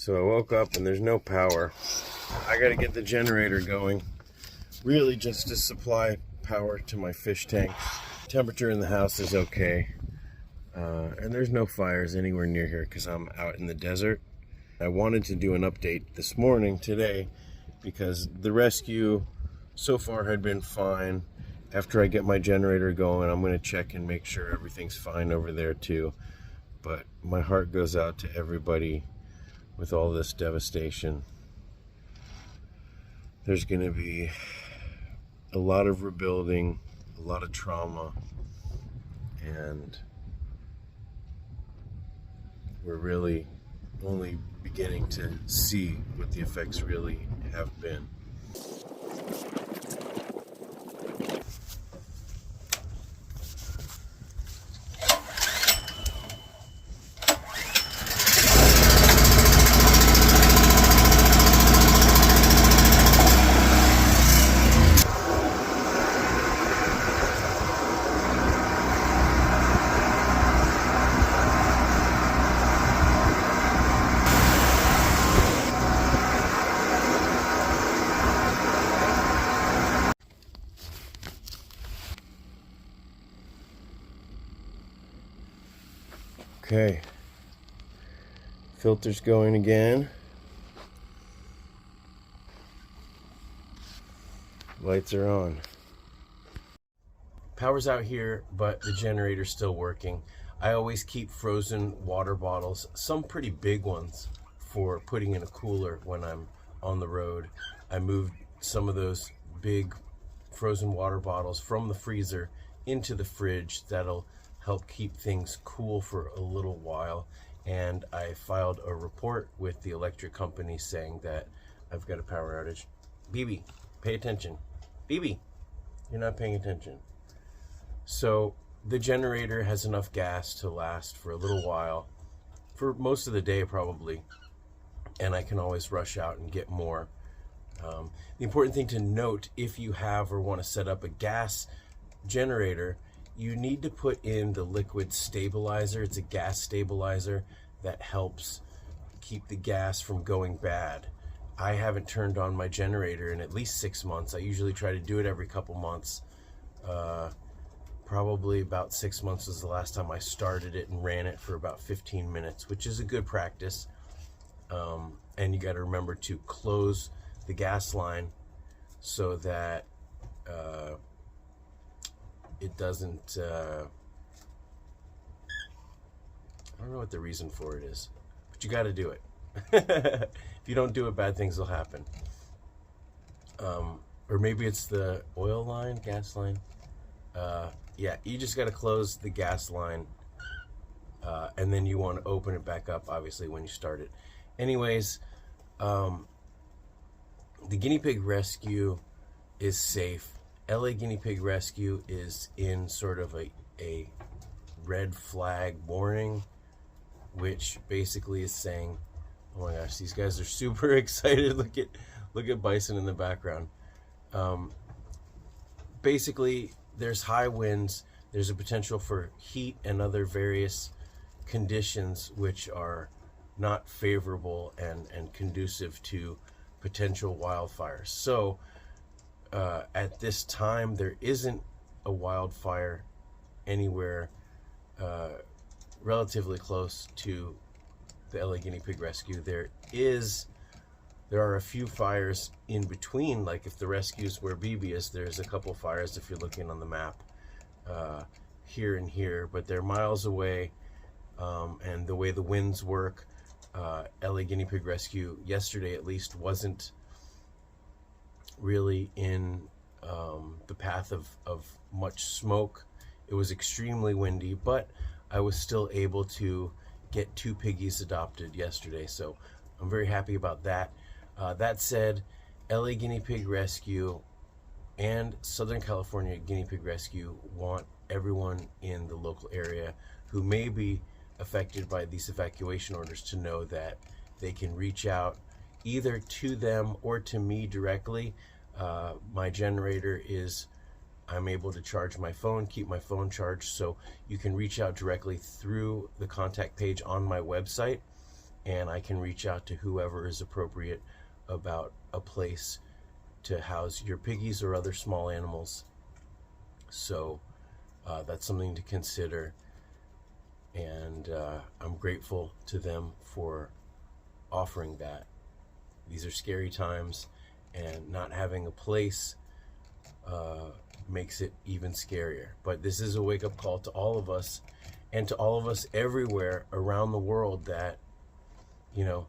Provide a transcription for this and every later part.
So I woke up and there's no power. I gotta get the generator going, really just to supply power to my fish tanks. Temperature in the house is okay, and there's no fires anywhere near here because I'm out in the desert. I wanted to do an update this morning, today, because the rescue so far had been fine. After I get my generator going, I'm going to check and make sure everything's fine over there too. But my heart goes out to everybody with all this devastation. There's going to be a lot of rebuilding, a lot of trauma, and we're really only beginning to see what the effects really have been. Okay, filter's going again. Lights are on. Power's out here, but the generator's still working. I always keep frozen water bottles, some pretty big ones, for putting in a cooler when I'm on the road. I moved some of those big frozen water bottles from the freezer into the fridge. That'll help keep things cool for a little while. And I filed a report with the electric company saying that I've got a power outage. BB, pay attention. BB, you're not paying attention. So the generator has enough gas to last for a little while, for most of the day probably, and I can always rush out and get more. The important thing to note, if you have or want to set up a gas generator, you need to put in the liquid stabilizer. It's a gas stabilizer that helps keep the gas from going bad. I haven't turned on my generator in at least 6 months. I usually try to do it every couple months. Probably about 6 months was the last time I started it and ran it for about 15 minutes, which is a good practice. And you got to remember to close the gas line so that it doesn't, I don't know what the reason for it is, but you got to do it. If you don't do it, bad things will happen. Or maybe it's the oil line, gas line. Yeah, you just got to close the gas line, and then you want to open it back up, obviously, when you start it. Anyways, the guinea pig rescue is safe. LA Guinea Pig Rescue is in sort of a red flag warning, which basically is saying, oh my gosh, these guys are super excited. Look at Bison in the background. Basically, there's high winds, there's a potential for heat and other various conditions which are not favorable and conducive to potential wildfires. So at this time, there isn't a wildfire anywhere relatively close to the LA Guinea Pig Rescue. There are a few fires in between, like if the rescue's where BB is, there's a couple fires if you're looking on the map here and here, but they're miles away. And the way the winds work, LA Guinea Pig Rescue yesterday at least wasn't really in the path of much smoke. It was extremely windy, but I was still able to get 2 piggies adopted yesterday, so I'm very happy about that. That said, LA Guinea Pig Rescue and Southern California Guinea Pig Rescue want everyone in the local area who may be affected by these evacuation orders to know that they can reach out either to them or to me directly. My generator is, I'm able to charge my phone, keep my phone charged, so you can reach out directly through the contact page on my website. and I can reach out to whoever is appropriate about a place to house your piggies or other small animals. So that's something to consider, and I'm grateful to them for offering that. These are scary times, and not having a place makes it even scarier. But this is a wake-up call to all of us, and to all of us everywhere around the world, that, you know,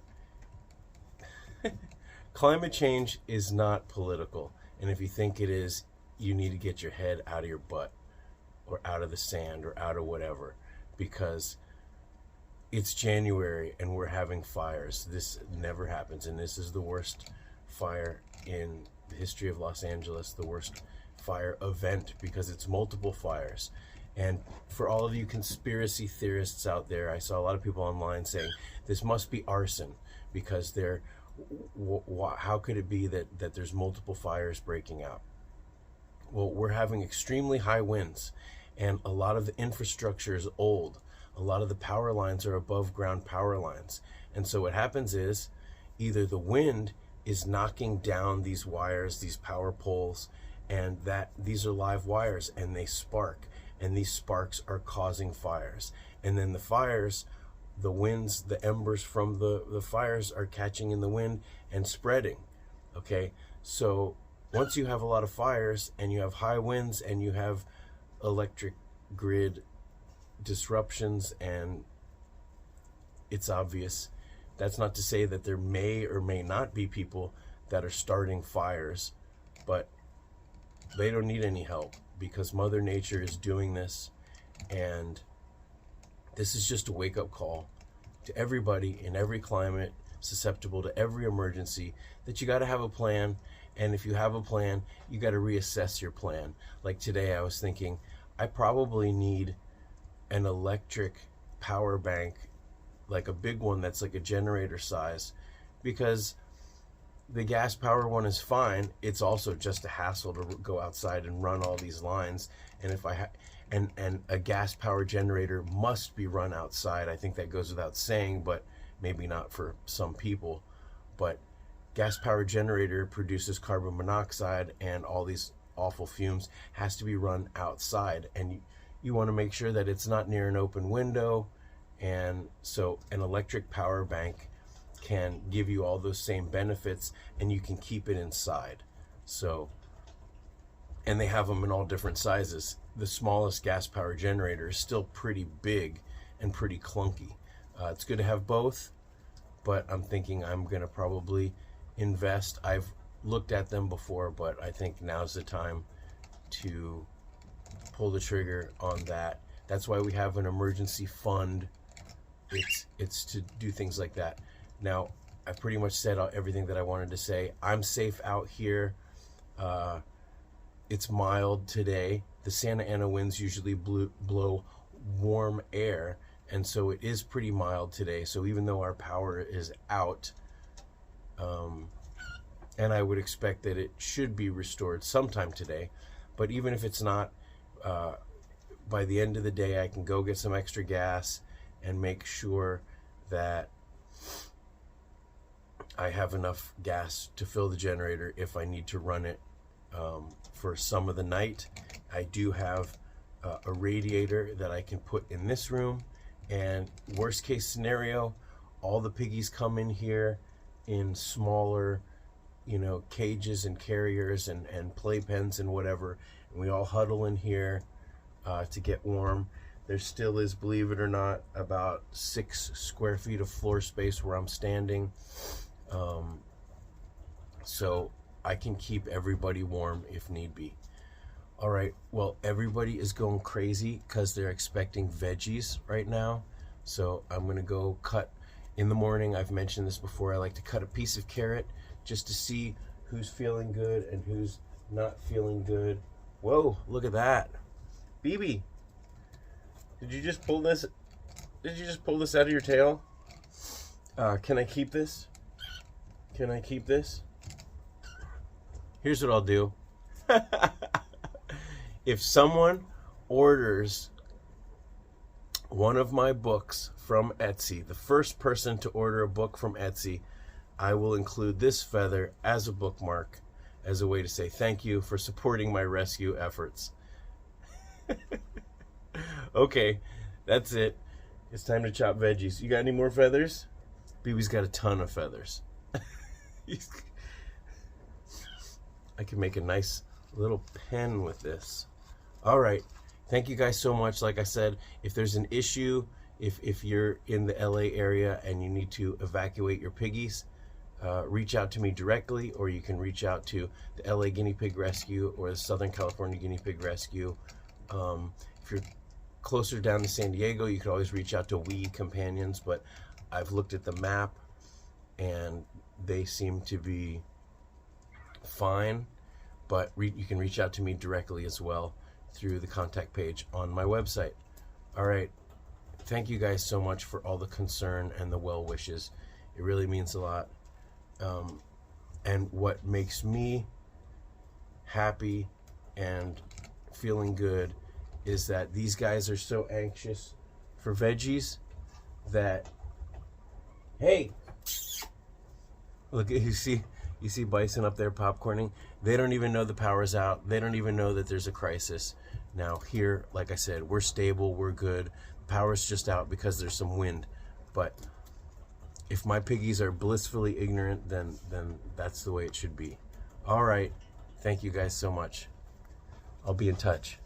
climate change is not political. And if you think it is, you need to get your head out of your butt, or out of the sand, or out of whatever, because it's January and we're having fires. This never happens, and this is the worst fire in the history of Los Angeles, the worst fire event, because it's multiple fires. And for all of you conspiracy theorists out there, I saw a lot of people online saying this must be arson, because how could it be that there's multiple fires breaking out? Well, we're having extremely high winds, and a lot of the infrastructure is old. A lot of the power lines are above ground power lines. And so what happens is, either the wind is knocking down these wires, these power poles, and these are live wires, and they spark, and these sparks are causing fires. And then the fires, the winds, the embers from the fires are catching in the wind and spreading. Okay, so once you have a lot of fires, and you have high winds, and you have electric grid disruptions, and it's obvious. That's not to say that there may or may not be people that are starting fires, but they don't need any help, because Mother Nature is doing this. And this is just a wake-up call to everybody in every climate, susceptible to every emergency, that you got to have a plan. And if you have a plan, you got to reassess your plan. Like today, I was thinking, I probably need an electric power bank, like a big one that's like a generator size, because the gas power one is fine. It's also just a hassle to go outside and run all these lines. And if and a gas power generator must be run outside. I think that goes without saying, but maybe not for some people. But gas power generator produces carbon monoxide and all these awful fumes, has to be run outside. And you want to make sure that it's not near an open window. And so an electric power bank can give you all those same benefits, and you can keep it inside. So, and they have them in all different sizes. The smallest gas power generator is still pretty big and pretty clunky. It's good to have both, but I'm thinking I'm gonna probably invest. I've looked at them before, but I think now's the time to pull the trigger on that. That's why we have an emergency fund. It's to do things like that. Now, I pretty much said everything that I wanted to say. I'm safe out here. It's mild today. The Santa Ana winds usually blow warm air, and so it is pretty mild today. So even though our power is out, and I would expect that it should be restored sometime today, but even if it's not, by the end of the day, I can go get some extra gas and make sure that I have enough gas to fill the generator if I need to run it for some of the night. I do have a radiator that I can put in this room, and worst case scenario, all the piggies come in here in smaller, cages and carriers and playpens and whatever, and we all huddle in here to get warm. There still is, believe it or not, about 6 square feet of floor space where I'm standing. So I can keep everybody warm if need be. All right, well, everybody is going crazy because they're expecting veggies right now. So I'm gonna go cut in the morning. I've mentioned this before. I like to cut a piece of carrot just to see who's feeling good and who's not feeling good. Whoa, look at that. BB, did you just pull this? Did you just pull this out of your tail? Can I keep this? Can I keep this? Here's what I'll do. If someone orders one of my books from Etsy, the first person to order a book from Etsy, I will include this feather as a bookmark, as a way to say thank you for supporting my rescue efforts. Okay, that's it. It's time to chop veggies. You got any more feathers? BB's got a ton of feathers. I can make a nice little pen with this. All right. Thank you guys so much. Like I said, if there's an issue, if you're in the LA area and you need to evacuate your piggies, reach out to me directly, or you can reach out to the LA Guinea Pig Rescue or the Southern California Guinea Pig Rescue. If you're closer down to San Diego, you can always reach out to We Companions, but I've looked at the map and they seem to be fine, but you can reach out to me directly as well through the contact page on my website. All right. Thank you guys so much for all the concern and the well wishes. It really means a lot. And what makes me happy and feeling good is that these guys are so anxious for veggies that, hey, look, you see Bison up there popcorning. They don't even know the power's out. They don't even know that there's a crisis. Now here, like I said, we're stable, we're good. The power's just out because there's some wind. But if my piggies are blissfully ignorant, then that's the way it should be. All right. Thank you guys so much. I'll be in touch.